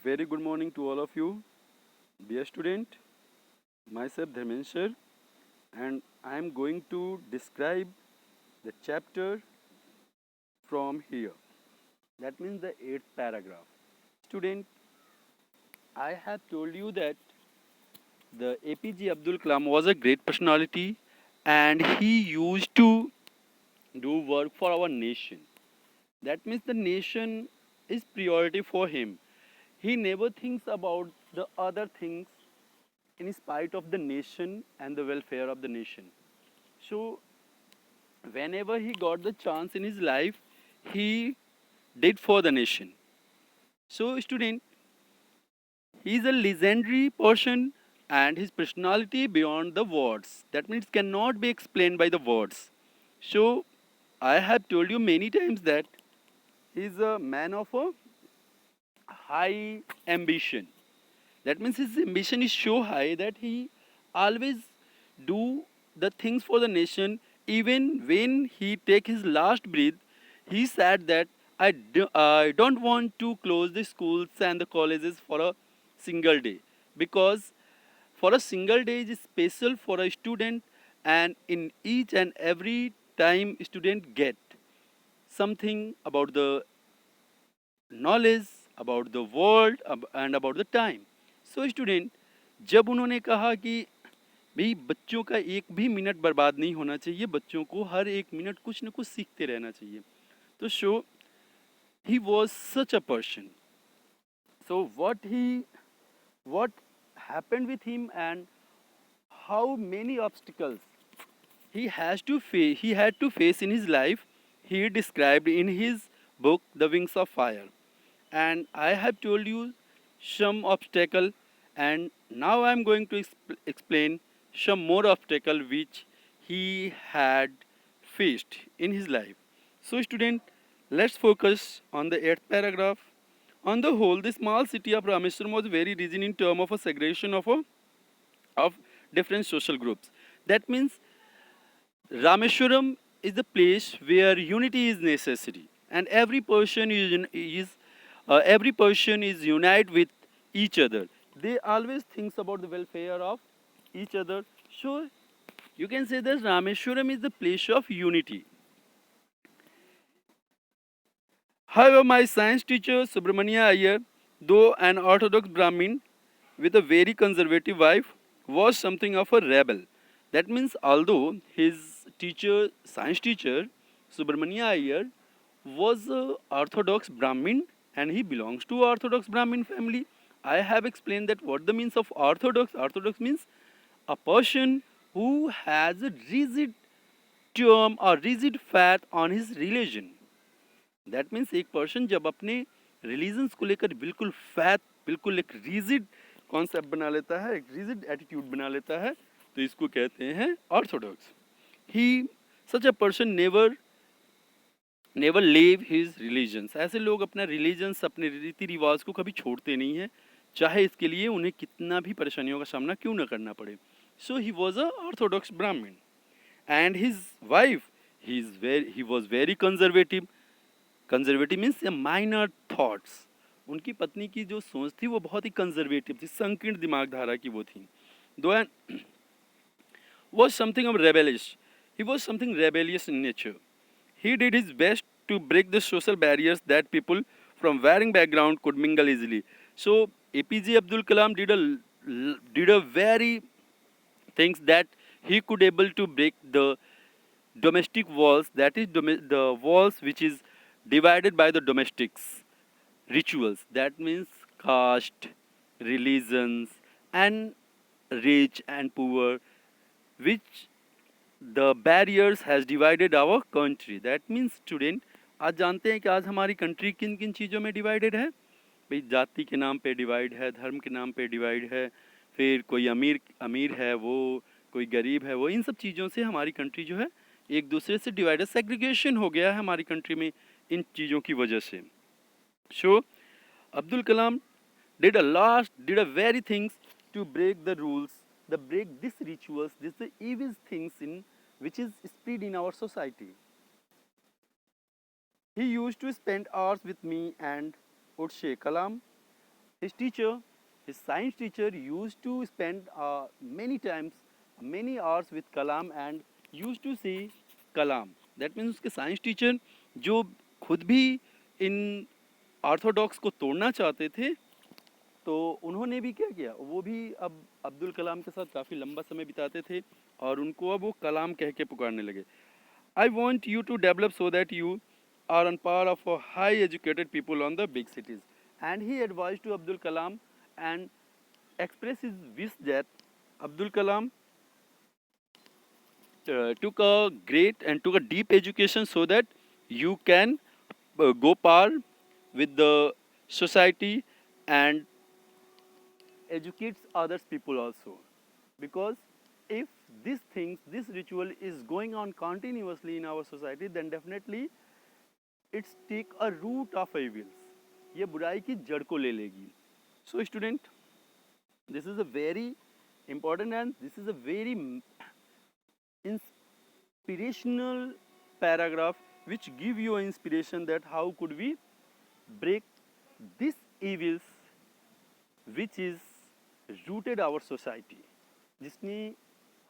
very good morning to all of you, dear student. Myself Dharmeshwar, and I am going to describe the chapter from here. That means the eighth paragraph. Student, I have told you that the APJ Abdul Kalam was a great personality, and he used to do work for our nation. That means the nation is priority for him. He never thinks about the other things in spite of the nation and the welfare of the nation. So, whenever he got the chance in his life, he did for the nation. So, student, he is a legendary person and his personality beyond the words. That means cannot be explained by the words. So, I have told you many times that he is a man of a high ambition. That means his ambition is so high that he always do the things for the nation. Even when he take his last breath, he said that I don't want to close the schools and the colleges for a single day, because for a single day is special for a student, and in each and every time student get something about the knowledge, about the world, and about the time. So student, जब उन्होंने कहा कि भाई बच्चों का एक भी minute बर्बाद नहीं होना चाहिए, बच्चों को हर एक मिनट कुछ ना कुछ सीखते रहना चाहिए, तो show he was such a person. So what happened with him, and how many obstacles he had to face in his life, he described in his book The Wings of Fire. And I have told you some obstacle, and now I am going to explain some more obstacle which he had faced in his life. So student, let's focus on the eighth paragraph. On the whole, the small city of Rameshwaram was very rigid in terms of a segregation of different social groups. That means Rameshwaram is the place where unity is necessary, and every person is unite with each other. They always thinks about the welfare of each other. So you can say that Rameshwaram is the place of unity. However, my science teacher Subramania Iyer, though an orthodox Brahmin with a very conservative wife, was something of a rebel. That means although his science teacher Subramania Iyer was a orthodox Brahmin and he belongs to orthodox Brahmin family, I have explained that what the means of orthodox. Orthodox means a person who has a rigid term or rigid faith on his religion. That means एक person जब अपने religions को लेकर बिल्कुल faith, बिल्कुल एक rigid concept बना लेता है, एक रिजिड एटीट्यूड बना लेता है, तो इसको कहते हैं Orthodox. He such a person never never leave his religions. ऐसे लोग अपना रिलीजन्स, अपने रीति रिवाज को कभी छोड़ते नहीं हैं, चाहे इसके लिए उन्हें कितना भी परेशानियों का सामना क्यों न करना पड़े. सो ही वॉज अ ऑर्थोडॉक्स ब्राह्मण and his wife, he was very conservative. Conservative means minor thoughts. उनकी पत्नी की जो सोच थी वो बहुत ही कंजर्वेटिव थी, संकीर्ण दिमाग धारा की वो थी. दो was something of rebellious. He was something rebellious in nature. He did his best to break the social barriers that people from varying background could mingle easily. So APJ Abdul Kalam did a very things that he could able to break the domestic walls, that is the walls which is divided by the domestics rituals. That means caste, religions, and rich and poor, which the barriers has divided our country. That means student, आज जानते हैं कि आज हमारी country किन किन चीज़ों में डिवाइडेड है. भाई जाति के नाम पे डिवाइड है, धर्म के नाम पे डिवाइड है, फिर कोई अमीर अमीर है वो, कोई गरीब है वो. इन सब चीज़ों से हमारी कंट्री जो है एक दूसरे से डिवाइडेड, सेग्रीगेशन हो गया है हमारी कंट्री में इन चीज़ों की वजह से. सो Abdul Kalam did a very things to break the rules, the break these rituals, this the evil things in which is spread in our society. He used to spend hours with me and would say, Kalam, His teacher, his science teacher, used to spend many times, many hours with Kalam and used to say Kalam. That means उसके science teacher जो खुद भी इन Orthodox को तोड़ना चाहते थे, तो उन्होंने भी क्या किया, वो भी अब अब्दुल कलाम के साथ काफ़ी लंबा समय बिताते थे और उनको अब वो कलाम कह के पुकारने लगे. I want you to develop so that you are on par of high educated people on the big cities. And he advised to Abdul Kalam and expressed his wish that Abdul Kalam took a great and took a deep education so that you can go par with the society and educates others people also. Because if these things, this ritual is going on continuously in our society, then definitely it's take a root of evils. ये बुराई की जड़ को ले लेगी. So student, this is a very important and this is a very inspirational paragraph which give you inspiration that how could we break these evils which is rooted our society. जिसने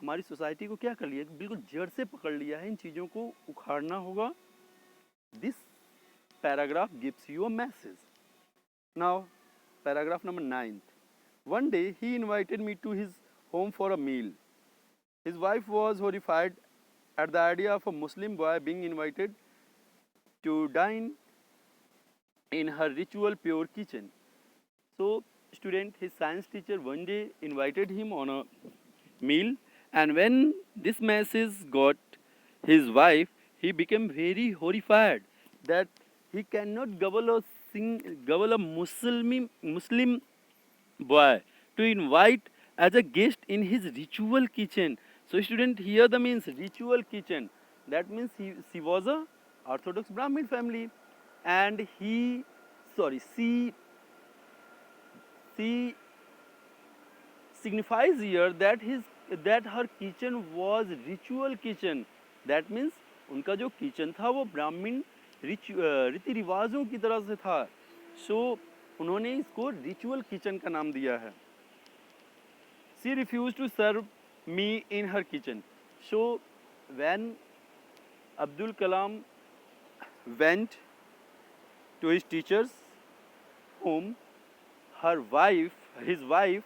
हमारी society को क्या कर लिया, बिल्कुल जड़ से पकड़ लिया है. इन चीज़ों को उखाड़ना होगा. This paragraph gives you a message. Now, paragraph number 9. One day he invited me to his home for a meal. His wife was horrified at the idea of a Muslim boy being invited to dine in her ritual pure kitchen. So, student, his science teacher one day invited him on a meal, and when this message got his wife, he became very horrified that he cannot gobble a Muslim boy to invite as a guest in his ritual kitchen. So student, here the means ritual kitchen. That means she was a Orthodox Brahmin family, and she signifies here that her kitchen was ritual kitchen. That means उनका जो kitchen था वो ब्राह्मण रीति रिवाजों की तरह से था. सो उन्होंने इसको रिचुअल किचन का नाम दिया है. She refused to serve me in her kitchen. So when Abdul Kalam went to his teacher's home, his wife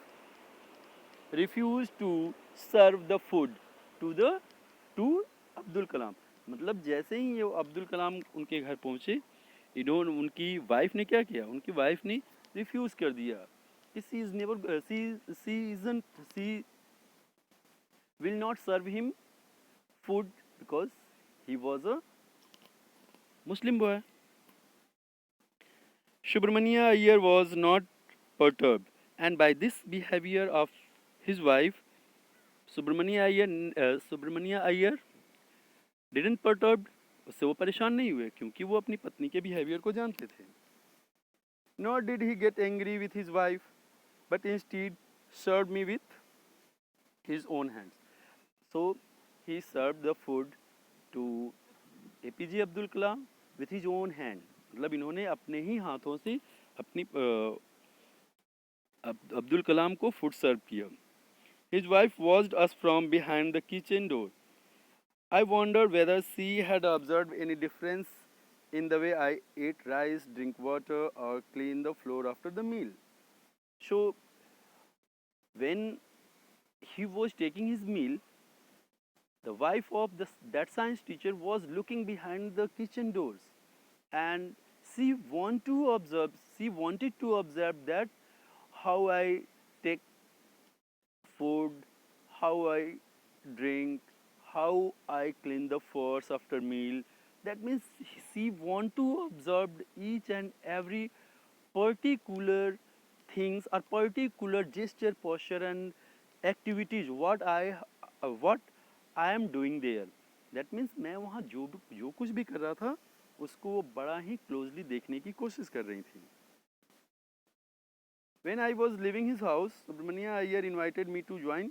refused to serve the food to Abdul Kalam. मतलब जैसे ही ये अब्दुल कलाम उनके घर पहुंचे, इन्होंने उनकी वाइफ ने क्या किया, उनकी वाइफ ने रिफ्यूज़ कर दिया कि she will not serve him food because he was a Muslim boy. Subramania Iyer was not perturbed, and by this behavior of his wife, Subramania Iyer didn't perturbed. उससे वो परेशान नहीं हुए क्योंकि वो अपनी पत्नी के बिहेवियर को जानते थे. Nor did he get angry with his wife, but instead served me with his own hands. So he served the food to APJ Abdul Kalam with his own hand. मतलब इन्होंने अपने ही हाथों से अपनी अब्दुल कलाम को फूड सर्व किया. His wife watched us from behind the kitchen door. I wondered whether she had observed any difference in the way I ate rice, drink water, or clean the floor after the meal. So, when he was taking his meal, the wife of that science teacher was looking behind the kitchen doors, and she wanted to observe that how I take food, how I drink, how I clean the floors after meal. That means she want to observe each and every particular things or particular gesture, posture and activities what I am doing there. That means मैं वहाँ जो कुछ भी कर रहा था उसको वो बड़ा ही closely देखने की कोशिश कर रही थी. When I was leaving his house, Subramania Iyer invited me to join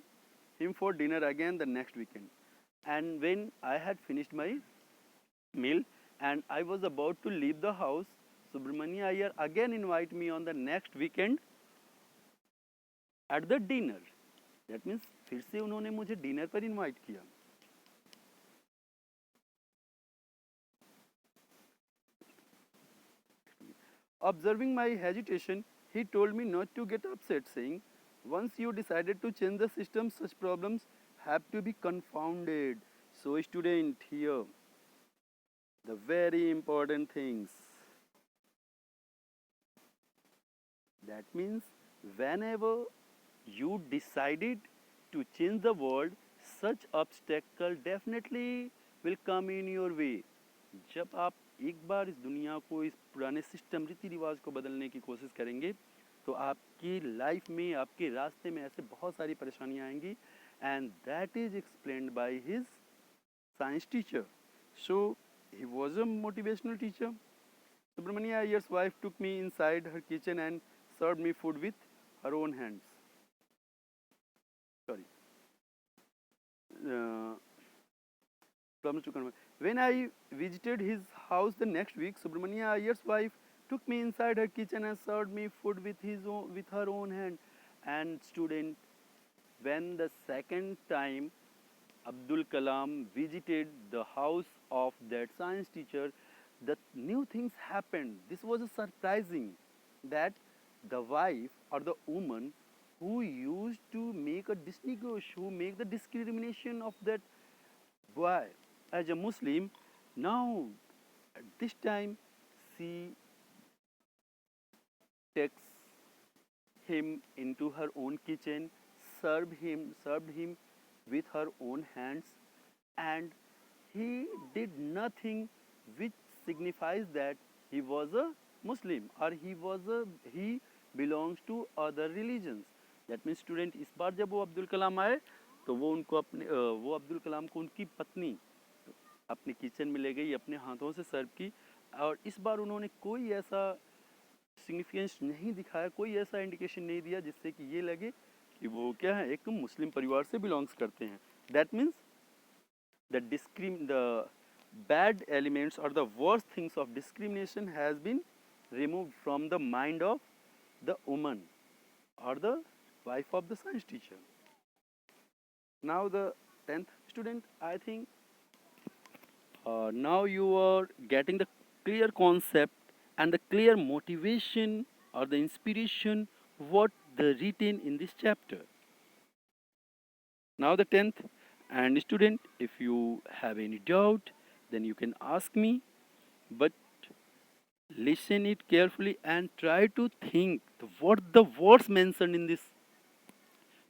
him for dinner again the next weekend. And when I had finished my meal and I was about to leave the house, Subramania Iyer again invited me on the next weekend at the dinner. That means फिर से उन्होंने मुझे dinner पर invite किया. Observing my hesitation, he told me not to get upset, saying, once you decided to change the system, such problems have to be confounded. So, student, here, the very important things. That means, whenever you decided to change the world, such obstacle definitely will come in your way. जब आप एक बार इस दुनिया को, इस पुराने system रीति रिवाज को बदलने की कोशिश करेंगे, तो आपकी लाइफ में, आपके रास्ते में ऐसे बहुत सारी परेशानियां आएंगी. And that is explained by his science teacher. So he was a motivational teacher. Subramania Iyer's wife took me inside her kitchen and served me food with her own hands. Sorry. Uh, When I visited his house the next week, Subramania Iyer's wife took me inside her kitchen and served me food with her own hand. And student, when the second time Abdul Kalam visited the house of that science teacher, the new things happened. This was a surprising that the wife or the woman who used to make a distinguish, who make the discrimination of that boy as a Muslim, now at this time she takes him into her own kitchen, served him with her own hands, and he did nothing which signifies that he was a Muslim or he belongs to other religions. That means student, इस बार जब वो अब्दुल कलाम आए तो वो अब्दुल कलाम को उनकी पत्नी अपने किचन में ले गई, अपने हाथों से सर्व की, और इस बार उन्होंने कोई ऐसा सिग्निफिकेंस नहीं दिखाया, कोई ऐसा इंडिकेशन नहीं दिया जिससे कि ये लगे कि वो क्या है, एक मुस्लिम परिवार से बिलोंग्स करते हैं. That means the bad elements or the worst things of discrimination has been removed from the mind of the woman or the wife of the science teacher. Now the 10th student, I think now you are getting the clear concept and the clear motivation or the inspiration what the written in this chapter. Now the 10th, and student, if you have any doubt, then you can ask me, but listen it carefully and try to think what the words mentioned in this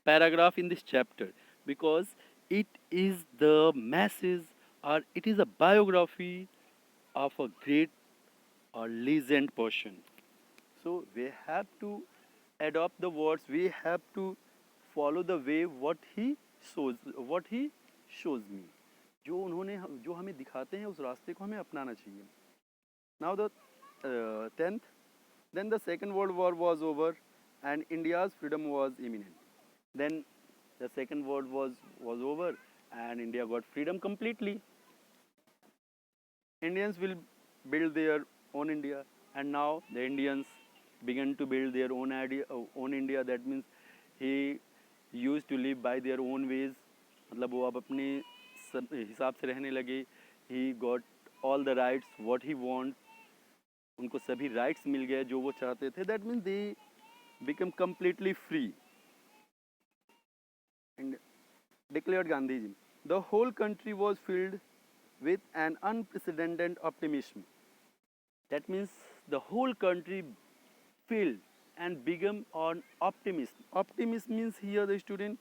paragraph in this chapter, because it is the message or it is a biography of a great or legend person. So we have to adopt the words, we have to follow the way what he shows me. जो हमें दिखाते हैं उस रास्ते को हमें अपनाना चाहिए. Now the 10th, then the Second World War was over and India's freedom was imminent. Then the Second World was over and India got freedom completely. Indians will build their own India, and now the Indians began to build their own India. That means he used to live by their own ways. मतलब वो अब अपने हिसाब से रहने लगे. He got all the rights what he want. उनको सभी rights मिल गए जो वो चाहते थे. That means they become completely free. And declared Gandhiji, the whole country was filled with an unprecedented optimism. That means the whole country filled and became on optimism. Optimism means here the student.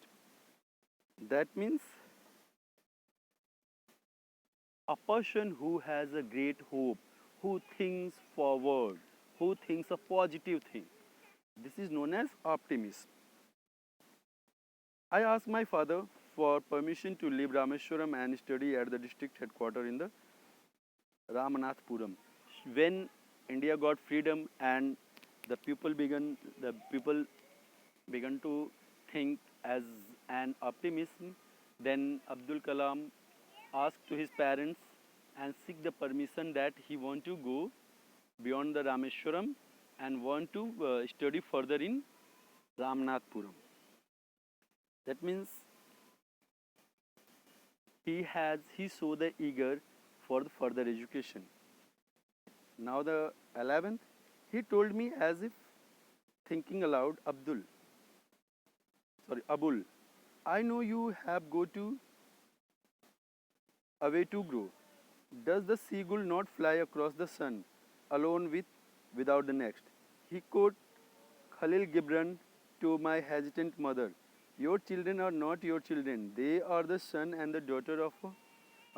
That means a person who has a great hope, who thinks forward, who thinks a positive thing. This is known as optimism. I asked my father for permission to leave Rameshwaram and study at the district headquarters in the Ramanathpuram. When India got freedom and the people began to think as an optimism, then Abdul Kalam asked to his parents and seek the permission that he want to go beyond the Rameshwaram and want to study further in Ramnathpuram. That means he so the eager for the further education. Now the 11th, he told me as if thinking aloud, Abul, I know you have go to away to grow. Does the seagull not fly across the sun alone without the next? He quote Khalil Gibran to my hesitant mother. Your children are not your children. They are the son and the daughter of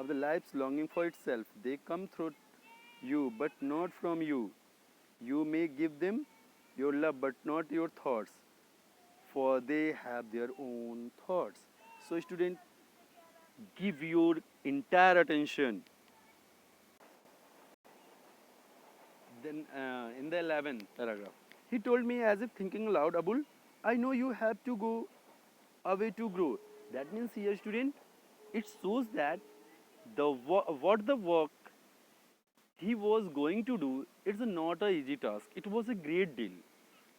the life's longing for itself. They come through you, but not from you. You may give them your love, but not your thoughts, for they have their own thoughts. So, student, give your entire attention. Then, in the 11th paragraph, he told me as if thinking aloud, Abul, I know you have to go away to grow. That means here, student, it shows that what the work he was going to do, it's not a easy task. It was a great deal,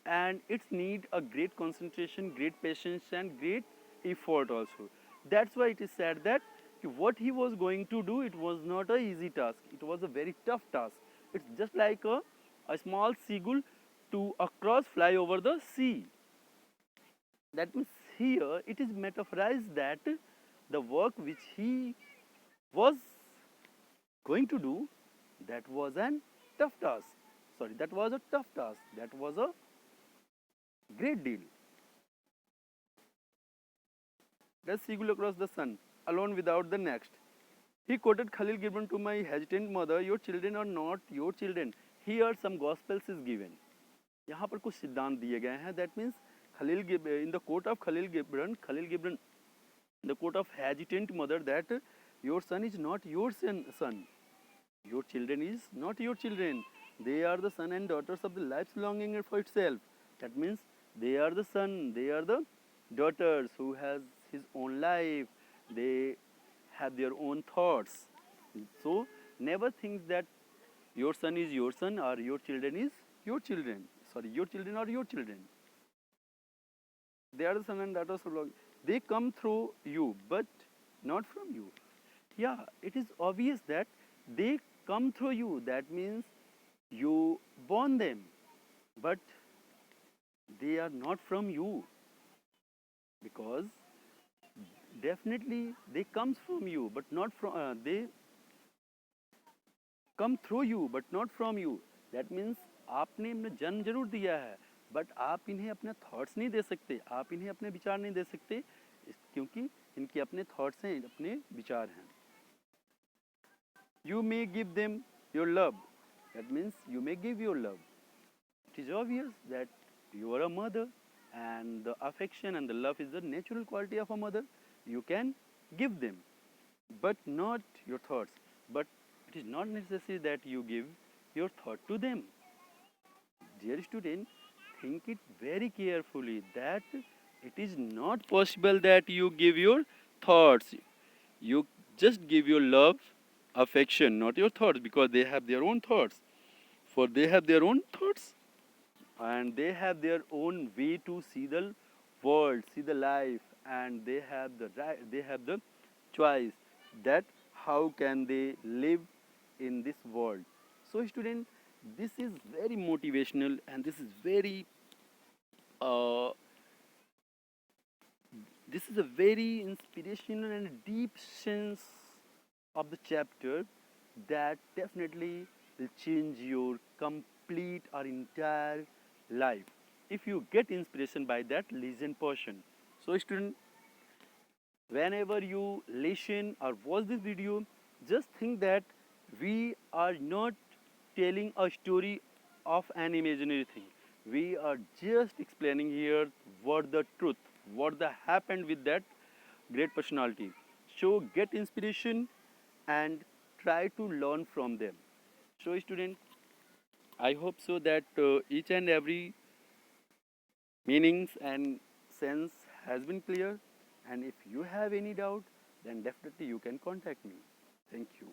and it's need a great concentration, great patience, and great effort also. That's why it is said that what he was going to do, it was not a easy task. It was a very tough task. It's just like a small seagull to across fly over the sea. That means here it is metaphorized that the work which he was going to do, that was an tough task. Sorry, that was a tough task. That was a great deal. The seagull across the sun, alone without the next. He quoted Khalil Gibran to my hesitant mother, your children are not your children. Here some gospels is given. यहाँ पर कुछ सिद्धांत दिए गए हैं. That means in the quote of Khalil Gibran, in the quote of hesitant mother, that your son is not your son. Your children is not your children. They are the son and daughters of the life's longing for itself. That means they are the son, they are the daughters who has his own life. They have their own thoughts. So never think that your son is your son or your children is your children. Sorry, your children are your children. They are the son and daughters of longing. They come through you, but not from you. Yeah, it is obvious that they come through you. That means you born them, but they are not from you, because definitely they comes from you, but not from they come through you, but not from you. That means आपने इन्हें जन्म जरूर दिया है, but आप इन्हें अपने thoughts नहीं दे सकते, आप इन्हें अपने विचार नहीं दे सकते, क्योंकि इनके अपने थॉट्स हैं, अपने विचार हैं. You may give them your love. That means you may give your love. It is obvious that you are a mother, and the affection and the love is the natural quality of a mother. You can give them, but not your thoughts. But it is not necessary that you give your thought to them. Dear student, think it very carefully that it is not possible that you give your thoughts. You just give your love, affection, not your thoughts, because they have their own thoughts. For they have their own thoughts, and they have their own way to see the world, see the life, and they have the right, they have the choice that how can they live in this world. So student, this is very motivational, and uh, this is a very inspirational and deep sense of the chapter that definitely will change your complete or entire life if you get inspiration by that listen portion. So student, whenever you listen or watch this video, just think that we are not telling a story of an imaginary thing. We are just explaining here what the truth, what the happened with that great personality. So get inspiration and try to learn from them. So student, I hope so that each and every meanings and sense has been clear, and if you have any doubt, then definitely you can contact me. Thank you.